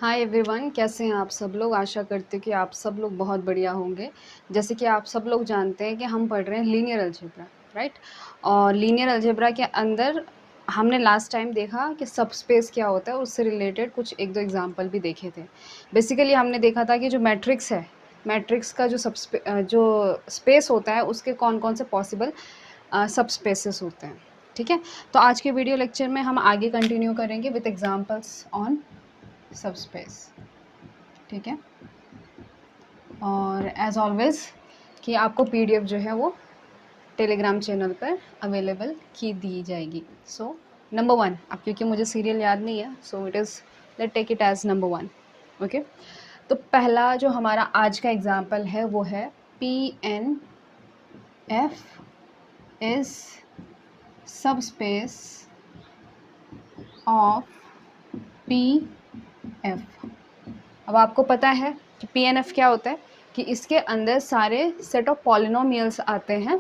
Hi everyone, कैसे हैं आप सब लोग। आशा करते हैं कि आप सब लोग बहुत बढ़िया होंगे। जैसे कि आप सब लोग जानते हैं कि हम पढ़ रहे हैं लीनियर अलजेब्रा, राइट। और लीनियर अलजेब्रा के अंदर हमने लास्ट टाइम देखा कि सबस्पेस क्या होता है, उससे रिलेटेड कुछ एक दो एग्जांपल भी देखे थे। बेसिकली हमने देखा था कि जो मैट्रिक्स है, मैट्रिक्स का जो स्पेस होता है उसके कौन कौन से पॉसिबल सबस्पेसेस होते हैं। ठीक है, तो आज के वीडियो लेक्चर में हम आगे कंटिन्यू करेंगे विथ एग्जांपल्स ऑन सबस्पेस। ठीक है, और एज ऑलवेज कि आपको पीडीएफ जो है वो टेलीग्राम चैनल पर अवेलेबल की दी जाएगी। सो नंबर 1, अब क्योंकि मुझे सीरियल याद नहीं है, so it is let take it as number 1। Okay, तो पहला जो हमारा आज का एग्जाम्पल है वो है PNF is subspace of PF। अब आपको पता है कि PNF क्या होता है, कि इसके अंदर सारे सेट ऑफ पॉलिनोमियल्स आते हैं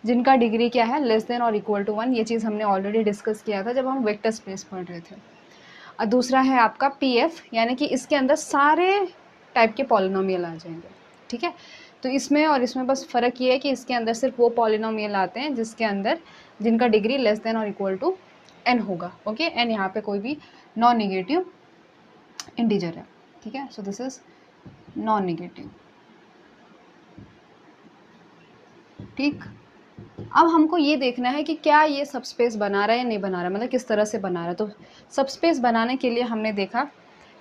जिनका डिग्री क्या है, लेस देन और इक्वल टू 1। ये चीज़ हमने ऑलरेडी डिस्कस किया था जब हम वेक्टर स्पेस पढ़ रहे थे। और दूसरा है आपका PF, यानी कि इसके अंदर सारे टाइप के पॉलिनोमियल आ जाएंगे। ठीक है, तो इसमें और इसमें बस फ़र्क ये है कि इसके अंदर सिर्फ वो पॉलिनोमियल आते हैं जिसके अंदर जिनका डिग्री लेस देन और इक्वल टू n होगा। ओके, n यहाँ पे कोई भी नॉन निगेटिव इंटीजर है। ठीक है, so this is non negative. ठीक, अब हमको ये देखना है कि क्या ये सबस्पेस बना रहा है या नहीं बना रहा है, मतलब किस तरह से बना रहा है। तो सबस्पेस बनाने के लिए हमने देखा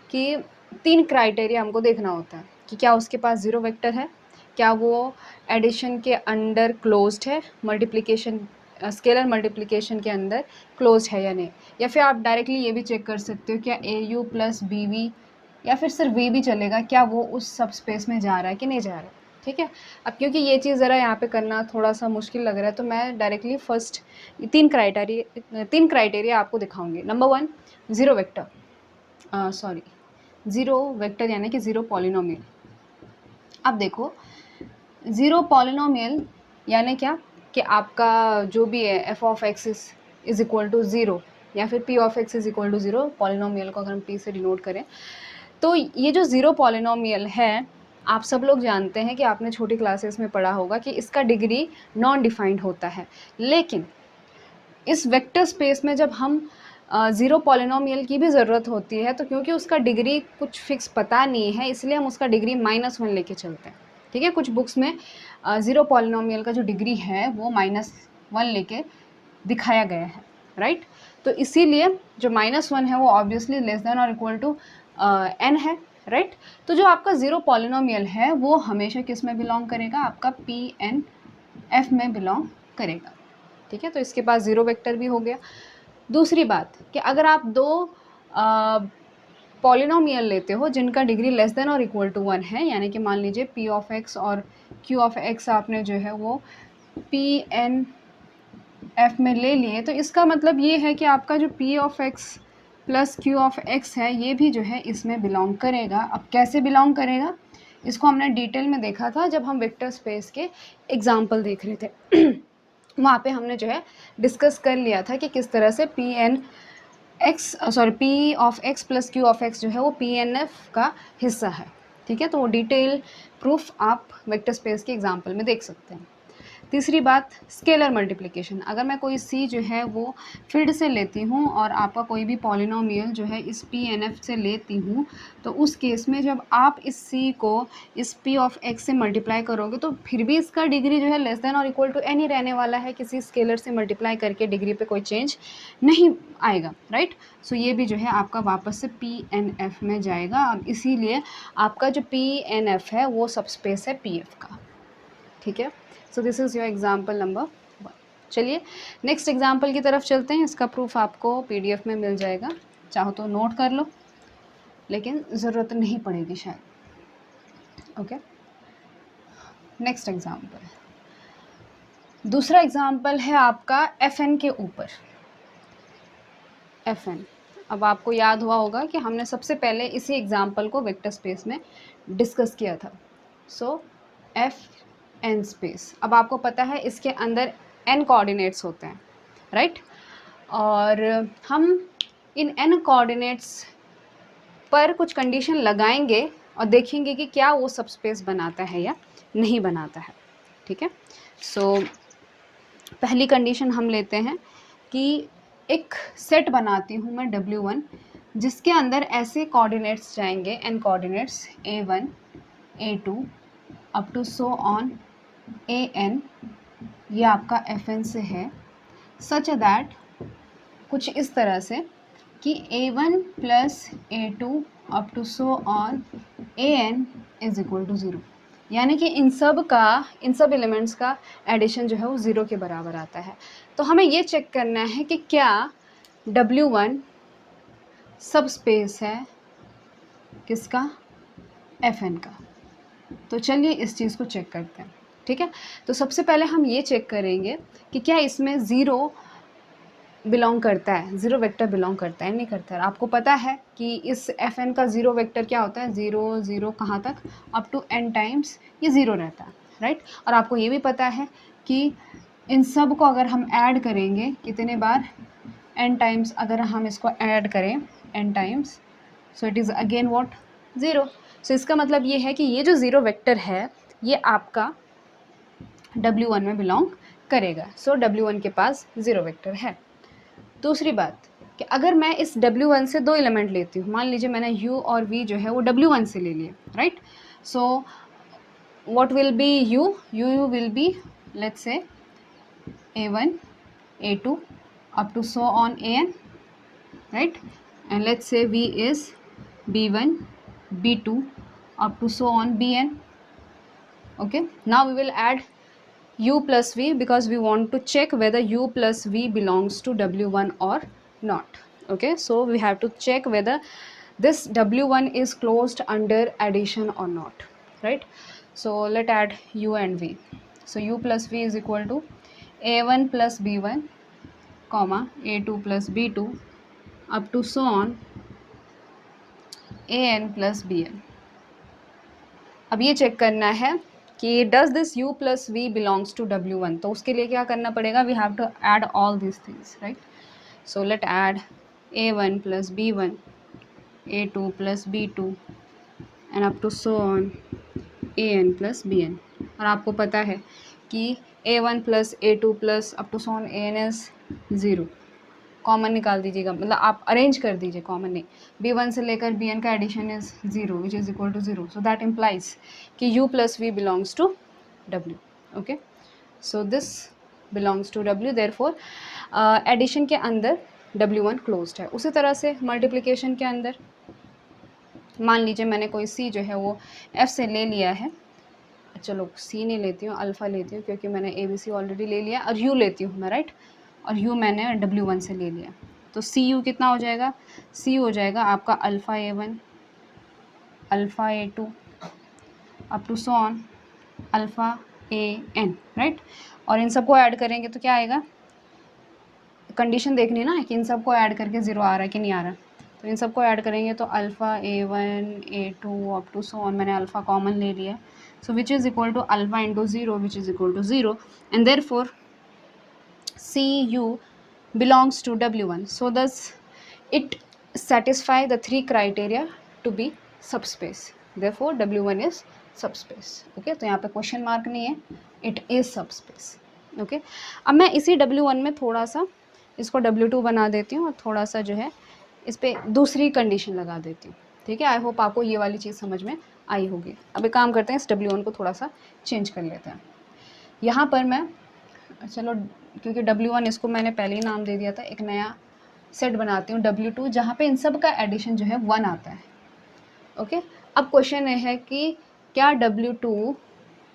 कि 3 क्राइटेरिया हमको देखना होता है कि क्या उसके पास ज़ीरो वेक्टर है, क्या वो एडिशन के अंडर क्लोज्ड है, मल्टीप्लिकेशन स्केलर मल्टीप्लिकेशन के अंदर क्लोज्ड है या नहीं, या फिर आप डायरेक्टली ये भी चेक कर सकते हो क्या AU प्लस BV या फिर सिर्फ V भी चलेगा, क्या वो उस सबस्पेस में जा रहा है कि नहीं जा रहा है। ठीक है, अब क्योंकि ये चीज़ ज़रा यहाँ पे करना थोड़ा सा मुश्किल लग रहा है तो मैं डायरेक्टली फर्स्ट 3 क्राइटेरिया आपको दिखाऊंगी। Number 1, zero vector, sorry zero vector यानी कि ज़ीरो पॉलिनोमियल। अब देखो, ज़ीरो पॉलिनोमियल यानी क्या, कि आपका जो भी है f of x is equal to zero या फिर p of x is equal to zero, polynomial को अगर हम p से डिनोट करें तो ये जो ज़ीरो पॉलिनोमियल है, आप सब लोग जानते हैं कि आपने छोटी क्लासेस में पढ़ा होगा कि इसका डिग्री नॉन डिफाइंड होता है। लेकिन इस वेक्टर स्पेस में जब हम ज़ीरो पॉलिनोमियल की भी ज़रूरत होती है तो क्योंकि उसका डिग्री कुछ फिक्स पता नहीं है, इसलिए हम उसका डिग्री -1 लेके चलते हैं। ठीक है, कुछ बुक्स में ज़ीरो पॉलिनोमियल का जो डिग्री है वो -1 लेके दिखाया गया है, राइट। तो इसीलिए जो -1 है वो ऑब्वियसली लेस देन और इक्वल टू n है, राइट। तो जो आपका ज़ीरो पॉलिनोमियल है वो हमेशा किस में बिलोंग करेगा, आपका PNF में बिलोंग करेगा। ठीक है, तो इसके पास ज़ीरो वेक्टर भी हो गया। दूसरी बात कि अगर आप दो पॉलिनोमियल लेते हो जिनका डिग्री लेस देन और इक्वल टू 1 है, यानी कि मान लीजिए P ऑफ x और Q ऑफ x आपने जो है वो PNF में ले लिए, तो इसका मतलब ये है कि आपका जो P of x plus Q of x है ये भी जो है इसमें बिलोंग करेगा। अब कैसे बिलोंग करेगा, इसको हमने डिटेल में देखा था जब हम वेक्टर स्पेस के एग्जाम्पल देख रहे थे। वहाँ पे हमने जो है डिस्कस कर लिया था कि किस तरह से P of x plus Q of x जो है वो PNF का हिस्सा है। ठीक है, तो वो डिटेल प्रूफ आप वेक्टर स्पेस के एग्जाम्पल में देख सकते हैं। तीसरी बात, स्केलर मल्टीप्लिकेशन। अगर मैं कोई c जो है वो फील्ड से लेती हूँ और आपका कोई भी पॉलिनोमियल जो है इस PNF से लेती हूँ, तो उस केस में जब आप इस c को इस P ऑफ x से मल्टीप्लाई करोगे तो फिर भी इसका डिग्री जो है लेस देन और इक्वल टू n ही रहने वाला है। किसी स्केलर से मल्टीप्लाई करके डिग्री पे कोई चेंज नहीं आएगा, राइट। सो ये भी जो है आपका वापस से PNF में जाएगा। अब इसीलिए आपका जो PNF है वो सबस्पेस है PF का। ठीक है, so this is your example number 1। चलिए नेक्स्ट एग्जाम्पल की तरफ चलते हैं। इसका प्रूफ आपको PDF में मिल जाएगा, चाहो तो नोट कर लो, लेकिन ज़रूरत नहीं पड़ेगी शायद। ओके, नेक्स्ट एग्जाम्पल, दूसरा एग्जाम्पल है आपका FN के ऊपर। FN, अब आपको याद हुआ होगा कि हमने सबसे पहले इसी एग्जाम्पल को वेक्टर स्पेस में डिस्कस किया था। सो FN स्पेस, अब आपको पता है इसके अंदर n कोऑर्डिनेट्स होते हैं, राइट। और हम इन n कोऑर्डिनेट्स पर कुछ कंडीशन लगाएंगे और देखेंगे कि क्या वो सबस्पेस बनाता है या नहीं बनाता है। ठीक है, सो पहली कंडीशन हम लेते हैं कि एक सेट बनाती हूँ मैं W1 जिसके अंदर ऐसे कोऑर्डिनेट्स जाएंगे, n coordinates A1 A2 up to so on AN, ये आपका FN से है, सच दैट कुछ इस तरह से कि A1 plus A2 up to so on AN is equal to 0, यानी कि इन सब एलिमेंट्स का एडिशन जो है वो 0 के बराबर आता है। तो हमें ये चेक करना है कि क्या W1 सब स्पेस है किसका, FN का। तो चलिए इस चीज़ को चेक करते हैं। ठीक है, तो सबसे पहले हम ये चेक करेंगे कि क्या इसमें 0 बिलोंग करता है, 0 वेक्टर बिलोंग करता है नहीं करता है। आपको पता है कि इस FN का 0 वेक्टर क्या होता है, 0 0 कहाँ तक, अप टू n टाइम्स ये 0 रहता है, राइट। और आपको ये भी पता है कि इन सब को अगर हम ऐड करेंगे कितने बार, n टाइम्स, अगर हम इसको ऐड करें n times, so it is again what, 0। सो इसका मतलब ये है कि ये जो 0 वेक्टर है ये आपका W1 में बिलोंग करेगा। सो W1 के पास 0 वेक्टर है। दूसरी बात कि अगर मैं इस W1 से 2 एलिमेंट लेती हूँ, मान लीजिए मैंने U और V जो है वो W1 से ले लिए, right. So what will be U will be let's say A1 A2 up to so on AN, right, and let's say V is B1 B2 up to so on BN. Okay, now we will add U plus V because we want to check whether U plus V belongs to W1 or not. Okay, so we have to check whether this W1 is closed under addition or not, right. So let's add U and V. So U plus V is equal to A1 plus B1 comma A2 plus B2 up to so on AN plus BN. अब ये check करना है कि does this U plus V belongs to W1, तो उसके लिए क्या करना पड़ेगा, we have to add all this things, right. So let add A1 plus B1 A2 plus B2 and up to so on AN plus BN। और आपको पता है कि A1 plus A2 plus up to so on AN is 0, common निकाल दीजिएगा, मतलब आप arrange कर दीजिए, कॉमन नहीं। B1 से लेकर BN का addition is 0 which is equal to 0, so that implies कि U plus V belongs to W। Okay, so this belongs to W, therefore addition के अंदर W1 क्लोज्ड है। उसी तरह से मल्टीप्लिकेशन के अंदर मान लीजिए मैंने कोई C जो है वो F से ले लिया है, चलो C नहीं लेती हूँ, अल्फ़ा लेती हूँ क्योंकि मैंने ABC ऑलरेडी ले लिया, और U लेती हूँ मैं, राइट, और U मैंने W1 से ले लिया। तो CU कितना हो जाएगा, C हो जाएगा आपका alpha A1 alpha A2 up to so on alpha AN, right. और इन सबको ऐड करेंगे तो क्या आएगा, कंडीशन देखनी ना कि इन सबको ऐड करके 0 आ रहा है कि नहीं आ रहा। तो इन सबको ऐड करेंगे तो alpha A1 A2 up to so on, मैंने अल्फ़ा कॉमन ले लिया, so which is equal to alpha into 0 which is equal to 0, and therefore CU belongs to W1. So does it satisfy the 3 criteria to be subspace? Therefore W1 is subspace. Okay, तो यहाँ पे question mark नहीं है, it is subspace. Okay, अब मैं इसी W1 में थोड़ा सा इसको W2 बना देती हूँ और थोड़ा सा जो है इस पर दूसरी कंडीशन लगा देती हूँ। ठीक है, आई होप आपको ये वाली चीज़ समझ में आई होगी। अब एक काम करते हैं, इस W1 को थोड़ा सा चेंज कर लेते हैं। यहाँ पर मैं, चलो क्योंकि W1 इसको मैंने पहले ही नाम दे दिया था, एक नया सेट बनाती हूँ W2 जहाँ पे इन सब का एडिशन जो है 1 आता है। ओके, अब क्वेश्चन ये है कि क्या W2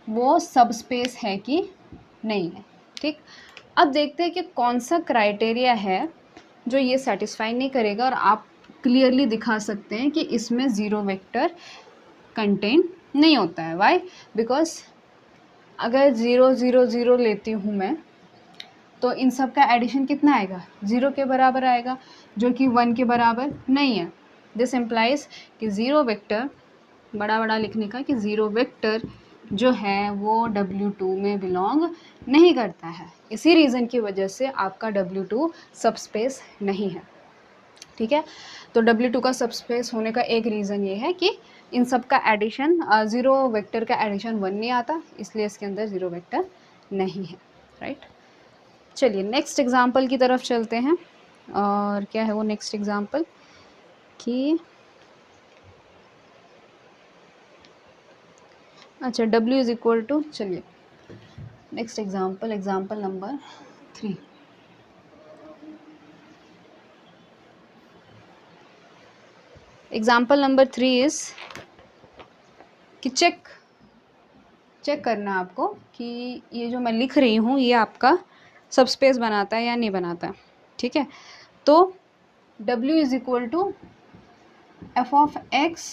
वो सब स्पेस है कि नहीं है। ठीक, अब देखते हैं कि कौन सा क्राइटेरिया है जो ये सेटिस्फाई नहीं करेगा, और आप क्लियरली दिखा सकते हैं कि इसमें 0 वेक्टर कंटेन नहीं होता है। वाई, बिकॉज अगर 0 0 0 लेती हूँ मैं तो इन सब का एडिशन कितना आएगा, 0 के बराबर आएगा, जो कि 1 के बराबर नहीं है। दिस इम्प्लाइज कि 0 वेक्टर, बड़ा बड़ा लिखने का, कि 0 वेक्टर जो है वो W2 में बिलोंग नहीं करता है। इसी रीज़न की वजह से आपका W2 सबस्पेस नहीं है। ठीक है। तो W2 का सबस्पेस होने का एक रीज़न ये है कि इन सब का एडिशन, ज़ीरो वेक्टर का एडिशन 1 नहीं आता, इसलिए इसके अंदर ज़ीरो वेक्टर नहीं है, राइट। चलिए नेक्स्ट एग्जांपल की तरफ चलते हैं। और क्या है वो नेक्स्ट एग्जांपल कि अच्छा W इज इक्वल टू, चलिए next example, example number 3। Example number 3 is कि चेक करना है आपको कि ये जो मैं लिख रही हूँ ये आपका सबस्पेस बनाता है या नहीं बनाता है, ठीक है। तो W is equal to F of X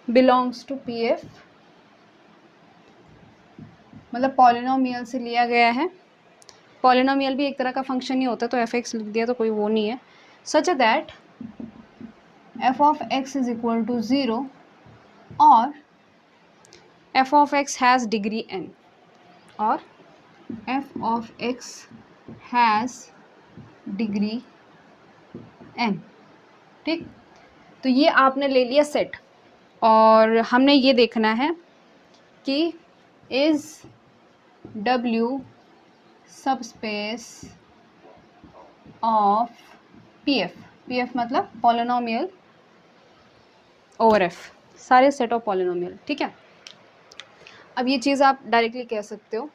belongs to P F, मतलब पॉलिनोमियल से लिया गया है। पॉलिनोमियल भी एक तरह का फंक्शन ही होता है, तो एफ एक्स लिख दिया तो कोई वो नहीं है। Such that F of X is equal to 0 और F of X has degree n, और F of X has degree n, ठीक। तो ये आपने ले लिया सेट, और हमने ये देखना है कि is W subspace of PF, PF मतलब पॉलिनोमियल ओवर F, सारे सेट ऑफ पॉलिनोमियल, ठीक है। अब ये चीज़ आप डायरेक्टली कह सकते हो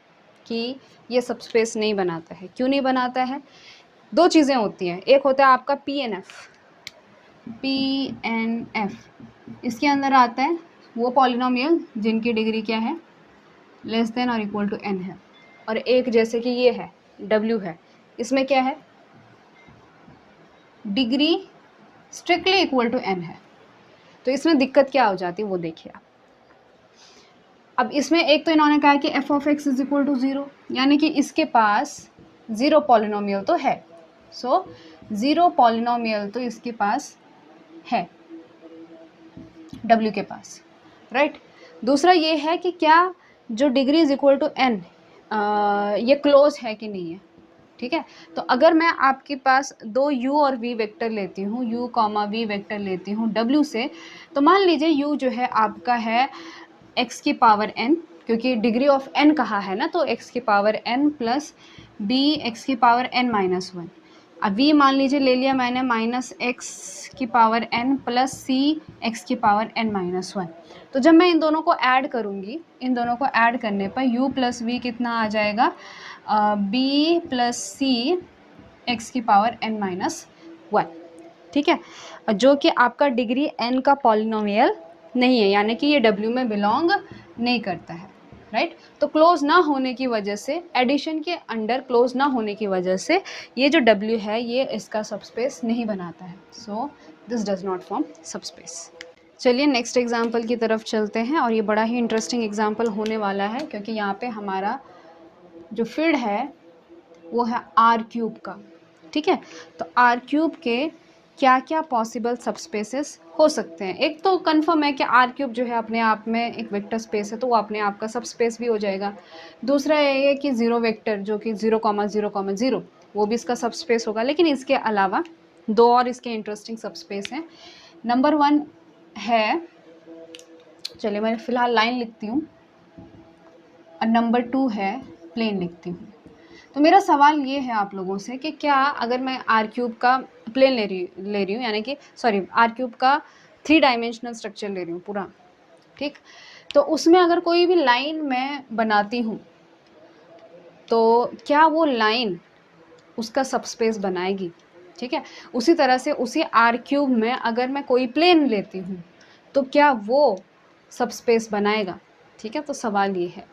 कि ये सबस्पेस नहीं बनाता है। क्यों नहीं बनाता है? दो चीज़ें होती हैं, एक होता है आपका PNF, इसके अंदर आता है वो पॉलिनोमियल जिनकी डिग्री क्या है, लेस देन और इक्वल टू n है, और एक जैसे कि ये है W है, इसमें क्या है, degree strictly equal to n है। तो इसमें दिक्कत क्या हो जाती है वो देखिए आप। अब इसमें एक तो इन्होंने कहा कि F of X is equal to 0, यानी कि इसके पास 0 पॉलिनोमियल तो है। सो 0 पॉलिनोमियल तो इसके पास है W के पास, राइट। दूसरा ये है कि क्या जो degree is equal to n ये क्लोज है कि नहीं है, ठीक है। तो अगर मैं आपके पास दो u और v वेक्टर लेती हूँ, u कॉमा v वेक्टर लेती हूँ W से, तो मान लीजिए u जो है आपका है x की पावर n, क्योंकि डिग्री ऑफ n कहा है ना, तो x की power n plus b x की पावर n माइनस 1। अब v मान लीजिए ले लिया मैंने माइनस x की power n plus c x की पावर n माइनस 1। तो जब मैं इन दोनों को ऐड करूँगी, इन दोनों को ऐड करने पर u प्लस v कितना आ जाएगा, b प्लस c x की पावर n माइनस 1, ठीक है, जो कि आपका डिग्री n का पॉलिनोमियल नहीं है, यानी कि ये W में बिलोंग नहीं करता है, राइट। तो क्लोज ना होने की वजह से, एडिशन के अंडर क्लोज ना होने की वजह से ये जो W है ये इसका सबस्पेस नहीं बनाता है। So this does not form subspace. चलिए नेक्स्ट एग्जाम्पल की तरफ चलते हैं, और ये बड़ा ही इंटरेस्टिंग एग्जाम्पल होने वाला है, क्योंकि यहाँ पे हमारा जो फील्ड है वो है R³ का, ठीक है। तो R³ के क्या क्या पॉसिबल सबस्पेसेस हो सकते हैं। एक तो कंफर्म है कि R³ जो है अपने आप में एक वेक्टर स्पेस है, तो वो अपने आप का सबस्पेस भी हो जाएगा। दूसरा ये है कि 0 वेक्टर जो कि 0,0,0 वो भी इसका सबस्पेस होगा। लेकिन इसके अलावा दो और इसके इंटरेस्टिंग सबस्पेस हैं। नंबर 1 है, चलिए मैं फ़िलहाल लाइन लिखती हूँ, और नंबर 2 है प्लेन लिखती हूँ। तो मेरा सवाल ये है आप लोगों से कि क्या अगर मैं R³ का प्लेन ले रही हूँ, यानी कि सॉरी R³ का 3 डायमेंशनल स्ट्रक्चर ले रही हूँ पूरा, ठीक, तो उसमें अगर कोई भी लाइन मैं बनाती हूँ तो क्या वो लाइन उसका सबस्पेस बनाएगी, ठीक है। उसी तरह से उसी R³ में अगर मैं कोई प्लेन लेती हूँ तो क्या वो सबस्पेस बनाएगा, ठीक है। तो सवाल ये है,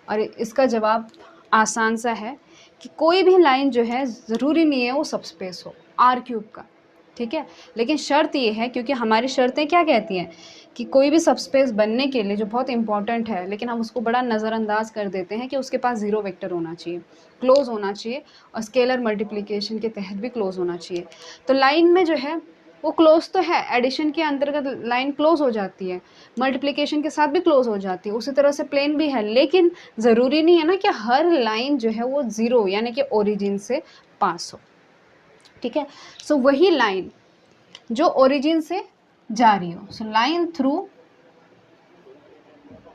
और इसका जवाब आसान सा है कि कोई भी लाइन जो है ज़रूरी नहीं है वो सबस्पेस हो R³ का, ठीक है। लेकिन शर्त ये है, क्योंकि हमारी शर्तें क्या कहती हैं कि कोई भी सबस्पेस बनने के लिए, जो बहुत इंपॉर्टेंट है लेकिन हम उसको बड़ा नज़रअंदाज कर देते हैं, कि उसके पास 0 वेक्टर होना चाहिए, क्लोज होना चाहिए, और स्केलर मल्टीप्लिकेशन के तहत भी क्लोज होना चाहिए। तो लाइन में जो है वो क्लोज तो है, एडिशन के अंतर्गत लाइन क्लोज हो जाती है, मल्टीप्लिकेशन के साथ भी क्लोज हो जाती है, उसी तरह से प्लेन भी है। लेकिन ज़रूरी नहीं है ना कि हर लाइन जो है वो 0 यानी कि ओरिजिन से पास हो, ठीक है। सो वही लाइन जो ओरिजिन से जा रही हो, सो लाइन थ्रू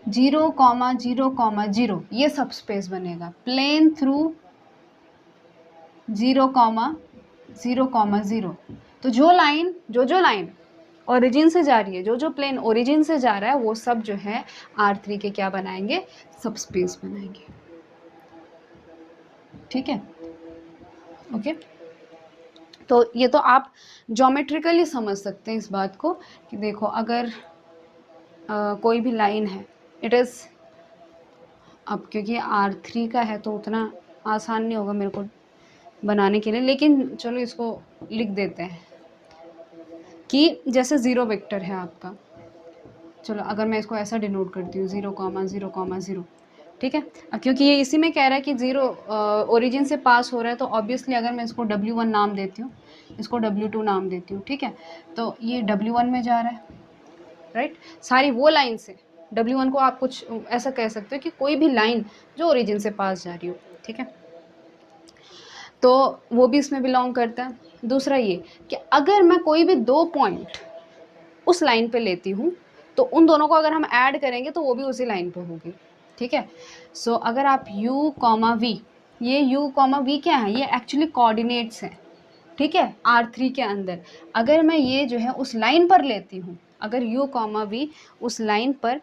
0,0,0 ये सब स्पेस बनेगा। प्लेन थ्रू 0,0,0, तो जो लाइन ओरिजिन से जा रही है, जो प्लेन ओरिजिन से जा रहा है, वो सब जो है R3 के क्या बनाएंगे, सब स्पेस बनाएंगे। ठीक है, ओके। तो ये तो आप ज्योमेट्रिकली समझ सकते हैं इस बात को कि देखो अगर कोई भी लाइन है, इट इज़, अब क्योंकि R3 का है तो उतना आसान नहीं होगा मेरे को बनाने के लिए, लेकिन चलो इसको लिख देते हैं कि जैसे 0 वेक्टर है आपका, चलो अगर मैं इसको ऐसा डिनोट करती हूँ 0,0,0, ठीक है। क्योंकि ये इसी में कह रहा है कि 0 ओरिजिन से पास हो रहा है, तो ऑब्वियसली अगर मैं इसको W1 नाम देती हूँ, इसको W2 नाम देती हूँ, ठीक है, तो ये W1 में जा रहा है, राइट। सारी वो लाइन से W1 को आप कुछ ऐसा कह सकते हो कि कोई भी लाइन जो ओरिजिन से पास जा रही हो, ठीक है, तो वो भी इसमें बिलोंग करता है। दूसरा ये कि अगर मैं कोई भी 2 पॉइंट उस लाइन पे लेती हूँ, तो उन दोनों को अगर हम ऐड करेंगे तो वो भी उसी लाइन पे होगी, ठीक है। सो अगर आप U, V, ये U, V क्या है, ये एक्चुअली कोऑर्डिनेट्स हैं, ठीक है, R3 के अंदर। अगर मैं ये जो है उस लाइन पर लेती हूँ, अगर U, V उस लाइन पर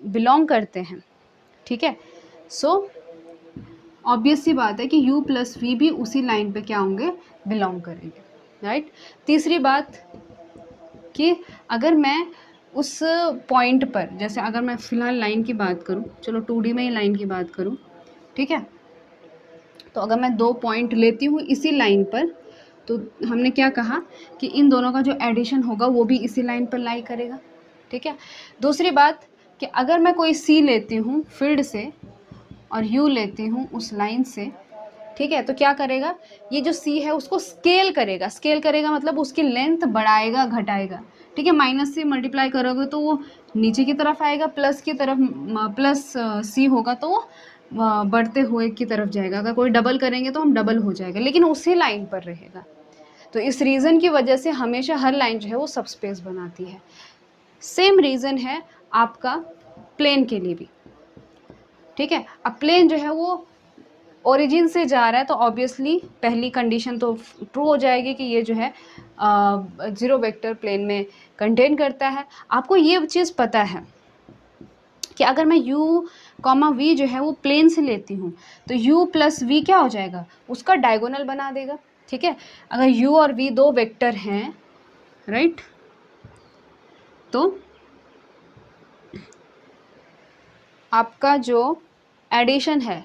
बिलोंग करते हैं, ठीक है, सो ऑब्वियस सी बात है कि U प्लस V भी उसी लाइन पे क्या होंगे, बिलोंग करेंगे, राइट। तीसरी बात कि अगर मैं उस पॉइंट पर, जैसे अगर मैं फ़िलहाल लाइन की बात करूं, चलो 2D में ही लाइन की बात करूं, ठीक है, तो अगर मैं 2 पॉइंट लेती हूँ इसी लाइन पर, तो हमने क्या कहा कि इन दोनों का जो एडिशन होगा वो भी इसी लाइन पर लाई करेगा, ठीक है। दूसरी बात कि अगर मैं कोई C लेती हूँ फील्ड से और U लेती हूँ उस लाइन से, ठीक है, तो क्या करेगा, ये जो C है उसको स्केल करेगा मतलब उसकी लेंथ बढ़ाएगा घटाएगा, ठीक है। माइनस से मल्टीप्लाई करोगे तो वो नीचे की तरफ आएगा, प्लस की तरफ प्लस C होगा तो वो बढ़ते हुए की तरफ जाएगा। अगर कोई डबल करेंगे तो हम डबल हो जाएगा, लेकिन उसी लाइन पर रहेगा। तो इस रीज़न की वजह से हमेशा हर लाइन जो है वो सब स्पेस बनाती है। सेम रीज़न है आपका प्लेन के लिए भी, ठीक है। अब प्लेन जो है वो ओरिजिन से जा रहा है, तो ऑब्वियसली पहली कंडीशन तो ट्रू हो जाएगी कि ये जो है 0 वेक्टर प्लेन में कंटेन करता है। आपको ये चीज़ पता है कि अगर मैं U, V जो है वो प्लेन से लेती हूँ, तो U प्लस V क्या हो जाएगा, उसका डायगोनल बना देगा, ठीक है। अगर U और V 2 वेक्टर हैं, राइट, तो आपका जो एडिशन है,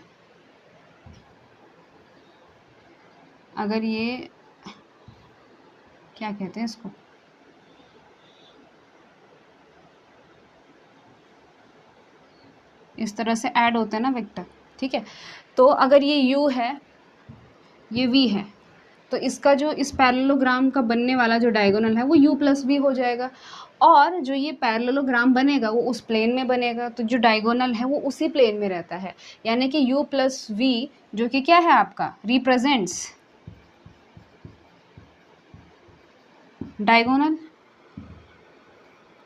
अगर ये क्या कहते हैं इसको, इस तरह से ऐड होता है ना वेक्टर, ठीक है। तो अगर ये U है, ये V है, तो इसका जो इस पैरेललोग्राम का बनने वाला जो डायगोनल है वो U प्लस V हो जाएगा, और जो ये पैरेललोग्राम बनेगा वो उस प्लेन में बनेगा, तो जो डायगोनल है वो उसी प्लेन में रहता है। यानी कि U प्लस V जो कि क्या है आपका, represents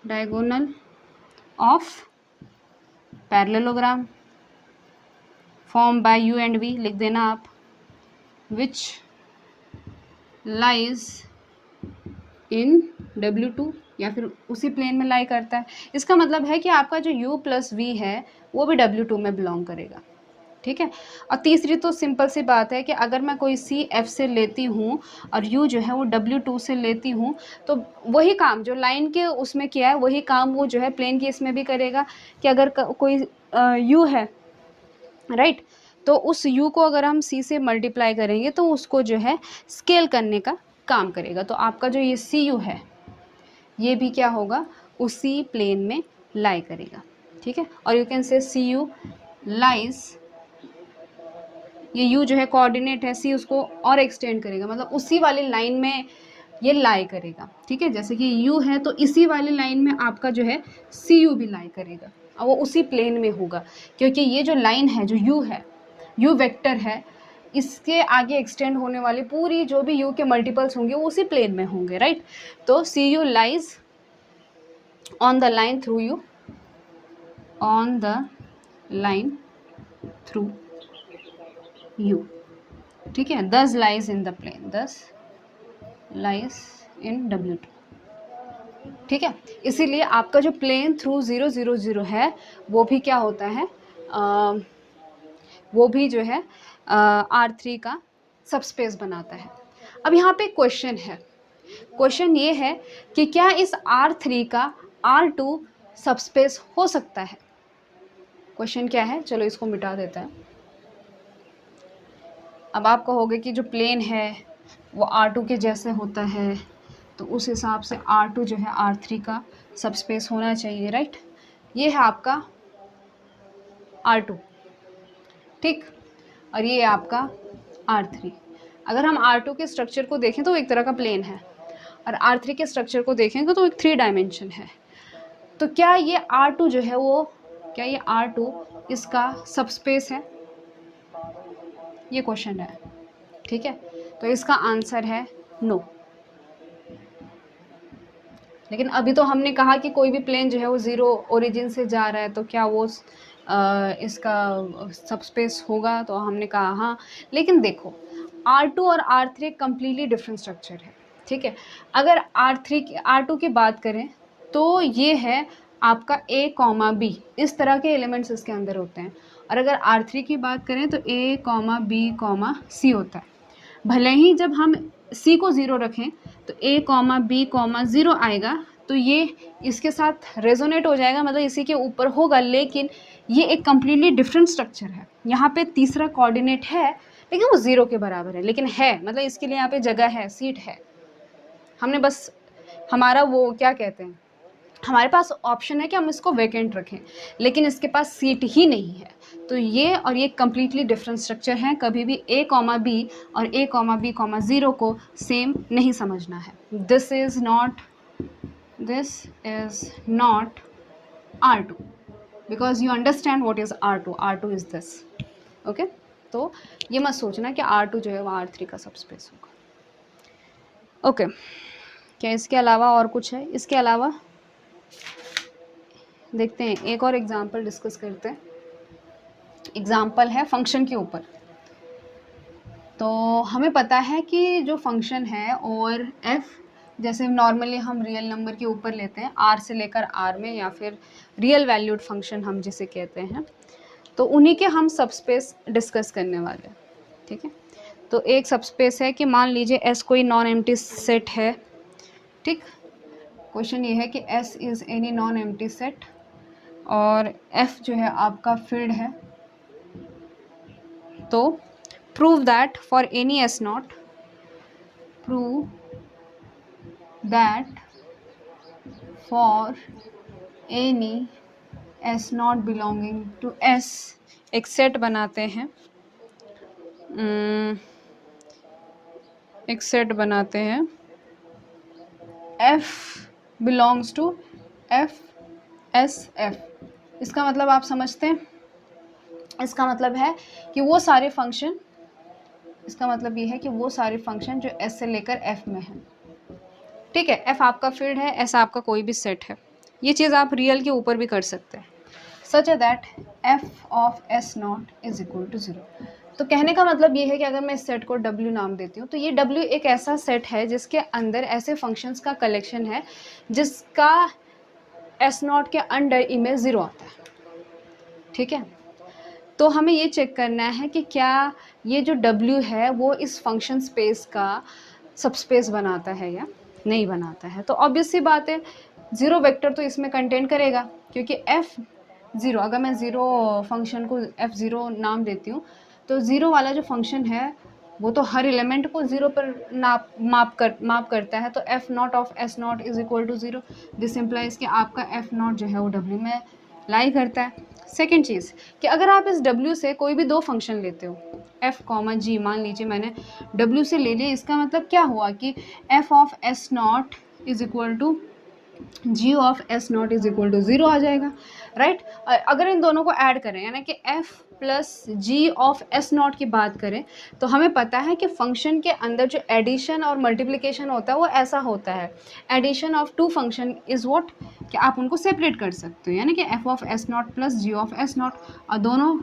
diagonal of parallelogram form by U and V, लिख देना आप, विच लाइज इन W2, या फिर उसी प्लेन में लाई करता है। इसका मतलब है कि आपका जो U प्लस V है वो भी W2 में बिलोंग करेगा, ठीक है। और तीसरी तो सिंपल सी बात है कि अगर मैं कोई C F से लेती हूँ और U जो है वो W2 से लेती हूँ, तो वही काम जो लाइन के उसमें किया है वही काम वो जो है प्लेन की इसमें भी करेगा। कि अगर कोई U है, राइट, तो उस U को अगर हम C से मल्टीप्लाई करेंगे तो उसको जो है स्केल करने का काम करेगा। तो आपका जो ये CU है ये भी क्या होगा, उसी प्लेन में लाई करेगा, ठीक है। और you can say CU lies, ये U जो है कोऑर्डिनेट है, C उसको और एक्सटेंड करेगा, मतलब उसी वाली लाइन में ये लाई करेगा, ठीक है। जैसे कि U है तो इसी वाली लाइन में आपका जो है CU भी लाई करेगा और वो उसी प्लेन में होगा, क्योंकि ये जो लाइन है जो U है, U वेक्टर है, इसके आगे एक्सटेंड होने वाली पूरी जो भी u के मल्टीपल्स होंगे वो उसी प्लेन में होंगे, राइट। तो cu lies on the line through u, on the line through u, ठीक है। thus lies in the plane, thus lies in W2, ठीक है। इसीलिए आपका जो प्लेन थ्रू 0 0 0 है वो भी क्या होता है, वो भी जो है R3 का सबस्पेस बनाता है। अब यहाँ पे क्वेश्चन है, क्वेश्चन ये है कि क्या इस R3 का R2 सबस्पेस हो सकता है। क्वेश्चन क्या है, चलो इसको मिटा देता है। अब आप कहोगे कि जो प्लेन है वो R2 के जैसे होता है, तो उस हिसाब से R2 जो है R3 का सबस्पेस होना चाहिए, राइट। ये है आपका R2, ठीक, और ये है आपका R3। अगर हम R2 के स्ट्रक्चर को देखें तो एक तरह का प्लेन है, और R3 के स्ट्रक्चर को देखेंगे तो एक 3 डायमेंशन है। तो क्या ये R2 जो है वो, क्या ये R2 इसका सबस्पेस है, ये क्वेश्चन है, ठीक है। तो इसका आंसर है नो। लेकिन अभी तो हमने कहा कि कोई भी प्लेन जो है वो 0 ओरिजिन से जा रहा है, तो क्या वो इसका सबस्पेस होगा, तो हमने कहा हाँ। लेकिन देखो R2 और R3 कम्प्लीटली डिफरेंट स्ट्रक्चर है, ठीक है। अगर R2 की बात करें तो ये है आपका A, B, इस तरह के एलिमेंट्स इसके अंदर होते हैं। और अगर R3 की बात करें तो A, B, C होता है। भले ही जब हम C को 0 रखें तो A, B, 0 आएगा, तो ये इसके साथ रेजोनेट हो जाएगा, मतलब इसी के ऊपर होगा। लेकिन ये एक कम्प्लीटली डिफरेंट स्ट्रक्चर है। यहाँ पे तीसरा कोऑर्डिनेट है लेकिन वो 0 के बराबर है, लेकिन है, मतलब इसके लिए यहाँ पे जगह है, सीट है। हमने बस हमारा वो क्या कहते हैं, हमारे पास ऑप्शन है कि हम इसको वैकेंट रखें, लेकिन इसके पास सीट ही नहीं है। तो ये और ये कम्प्लीटली डिफरेंट स्ट्रक्चर हैं। कभी भी A, B और A, B, 0 को सेम नहीं समझना है। This is not R2, because you understand what is R2। R2 is this, okay. तो ये मत सोचना कि R2 जो है वो R3 का सबस्पेस होगा, ओके। क्या इसके अलावा और कुछ है? इसके अलावा देखते हैं, एक और एग्जाम्पल डिस्कस करते हैं। एग्जाम्पल है फंक्शन के ऊपर। तो हमें पता है कि जो फंक्शन है और f, जैसे नॉर्मली हम रियल नंबर के ऊपर लेते हैं r से लेकर r में, या फिर रियल वैल्यूड फंक्शन हम जिसे कहते हैं, तो उन्हीं के हम सबस्पेस डिस्कस करने वाले हैं, ठीक है। तो एक सबस्पेस है कि मान लीजिए S कोई नॉन एम्प्टी सेट है, ठीक। क्वेश्चन ये है कि S is any non empty set, और F जो है आपका फील्ड है। तो prove that for any S0, prove that for any S0 belonging to S, एक सेट बनाते हैं, एक सेट बनाते हैं F belongs to F S F। इसका मतलब आप समझते हैं, इसका मतलब है कि वो सारे फंक्शन, इसका मतलब ये है कि वो सारे फंक्शन जो S से लेकर F में हैं, ठीक है। F आपका फील्ड है, S आपका कोई भी सेट है। ये चीज़ आप रियल के ऊपर भी कर सकते हैं, such that F of S0 is equal to 0। तो कहने का मतलब ये है कि अगर मैं इस सेट को W नाम देती हूँ, तो ये W एक ऐसा सेट है जिसके अंदर ऐसे फंक्शंस का कलेक्शन है जिसका S0 के अंडर इमेज 0 आता है, ठीक है। तो हमें ये चेक करना है कि क्या ये जो W है वो इस फंक्शन स्पेस का सबस्पेस बनाता है या नहीं बनाता है। तो ऑब्वियस सी बात है, 0 वेक्टर तो इसमें कंटेन करेगा, क्योंकि F0, अगर मैं 0 फंक्शन को F0 नाम देती हूँ, तो 0 वाला जो फंक्शन है वो तो हर एलिमेंट को 0 पर माप करता है। तो F0 of S0 is equal to 0। This implies कि आपका F0 जो है वो W में लाई करता है। सेकेंड चीज़ कि अगर आप इस W से कोई भी 2 फंक्शन लेते हो, F, G, मान लीजिए मैंने W से ले लिया, इसका मतलब क्या हुआ कि F of S0 is equal to G of S0 is equal to 0 आ जाएगा, राइट। अगर इन दोनों को ऐड करें, यानी कि F plus G of S naught की बात करें तो हमें पता है कि फंक्शन के अंदर जो एडिशन और मल्टीप्लिकेशन होता है वो ऐसा होता है, addition of two function is what, कि आप उनको सेपरेट कर सकते हो, यानी कि F of S naught plus G of S naught, और दोनों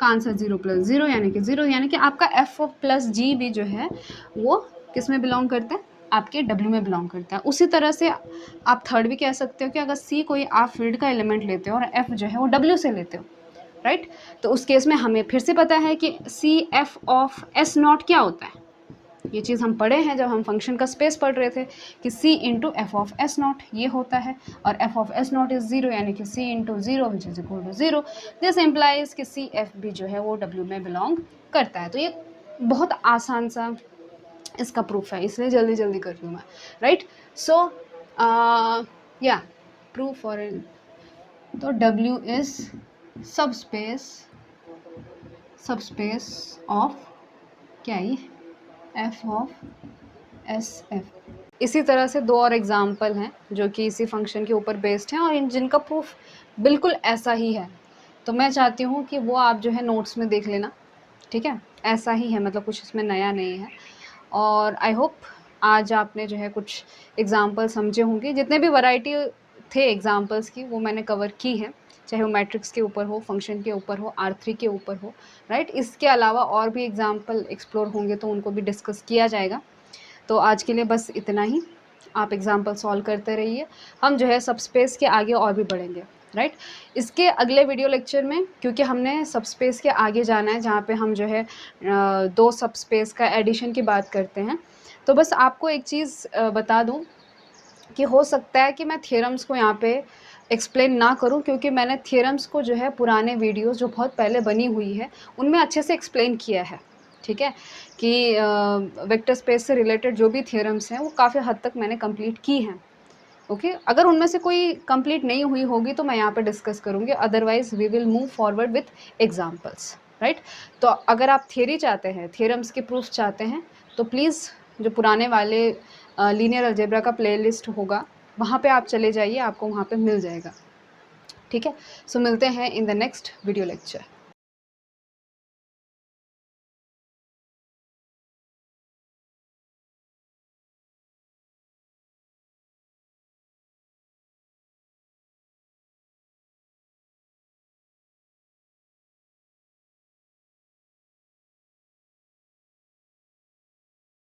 का आंसर 0 प्लस 0 यानी कि 0, यानी कि आपका एफ ऑफ प्लस जी भी जो है वो किस में बिलोंग करता है, आपके W में बिलोंग करता है। उसी तरह से आप थर्ड भी कह सकते हो कि अगर C कोई आप फील्ड का एलिमेंट लेते हो और F जो है वो W से लेते हो, राइट, तो उस केस में हमें फिर से पता है कि C F of S naught क्या होता है। ये चीज़ हम पढ़े हैं जब हम फंक्शन का स्पेस पढ़ रहे थे कि c into F of S naught ये होता है, और F of S naught is 0 यानी कि c into 0 which is equal to 0। This implies कि सी एफ भी जो है वो W में बिलोंग करता है। तो ये बहुत आसान सा इसका प्रूफ है, इसलिए जल्दी जल्दी कर लूँ मैं, राइट। सो या प्रूफ फॉर, तो W इज सबस्पेस ऑफ क्या ही एफ ऑफ एस एफ। इसी तरह से दो और एग्जाम्पल हैं जो कि इसी फंक्शन के ऊपर बेस्ड हैं और इन जिनका प्रूफ बिल्कुल ऐसा ही है। तो मैं चाहती हूँ कि वो आप जो है नोट्स में देख लेना, ठीक है, ऐसा ही है, मतलब कुछ इसमें नया नहीं है। और आई होप आज आपने जो है कुछ एग्जाम्पल समझे होंगे, जितने भी वैरायटी थे एग्जाम्पल्स की वो मैंने कवर की है, चाहे वो मैट्रिक्स के ऊपर हो, फंक्शन के ऊपर हो, R3 के ऊपर हो, राइट। इसके अलावा और भी एग्जाम्पल एक्सप्लोर होंगे तो उनको भी डिस्कस किया जाएगा। तो आज के लिए बस इतना ही, आप एग्जाम्पल सॉल्व करते रहिए, हम जो है सबस्पेस के आगे और भी बढ़ेंगे, राइट। इसके अगले वीडियो लेक्चर में, क्योंकि हमने सबस्पेस के आगे जाना है जहाँ पे हम जो है दो सबस्पेस का एडिशन की बात करते हैं, तो बस आपको एक चीज़ बता दूँ कि हो सकता है कि मैं थ्योरम्स को यहाँ पे एक्सप्लेन ना करूँ, क्योंकि मैंने थ्योरम्स को जो है पुराने वीडियोस जो बहुत पहले बनी हुई है उनमें अच्छे से एक्सप्लेन किया है, ठीक है, कि वेक्टर स्पेस से रिलेटेड जो भी थ्योरम्स हैं वो काफ़ी हद तक मैंने कंप्लीट की हैं, ओके। अगर उनमें से कोई कंप्लीट नहीं हुई होगी तो मैं यहाँ पे डिस्कस करूँगी, otherwise we will move forward with examples, right. तो अगर आप थियरी चाहते हैं, थ्योरम्स के प्रूफ चाहते हैं, तो प्लीज़ जो पुराने वाले लीनियर अलजेब्रा का प्लेलिस्ट होगा वहाँ पे आप चले जाइए, आपको वहाँ पे मिल जाएगा, ठीक है। सो मिलते हैं in the next video lecture.